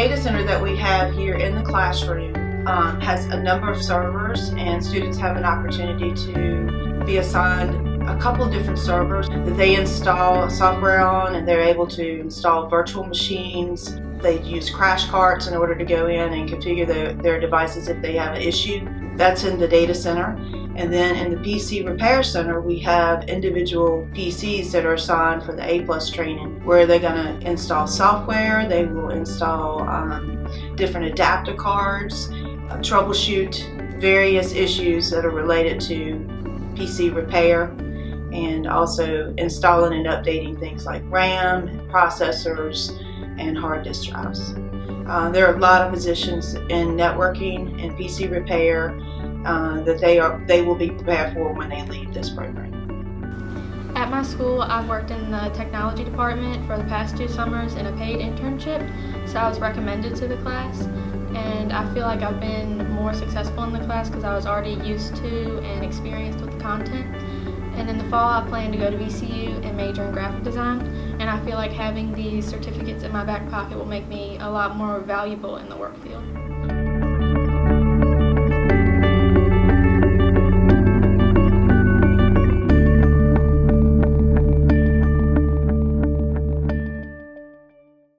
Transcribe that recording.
data center that we have here in the classroom has a number of servers, and students have an opportunity to be assigned a couple of different servers that they install software on, and they're able to install virtual machines. They use crash carts in order to go in and configure their devices if they have an issue. That's in the data center. And then in the PC repair center, we have individual PCs that are assigned for the A+ training, where they're going to install software, they will install different adapter cards, troubleshoot various issues that are related to PC repair, and also installing and updating things like RAM, processors, and hard disk drives. There are a lot of positions in networking and PC repair that they will be prepared for when they leave this program. At my school, I've worked in the technology department for the past 2 summers in a paid internship, so I was recommended to the class, and I feel like I've been more successful in the class because I was already used to and experienced with the content. And in the fall, I plan to go to VCU and major in graphic design, and I feel like having these certificates in my back pocket will make me a lot more valuable in the work field.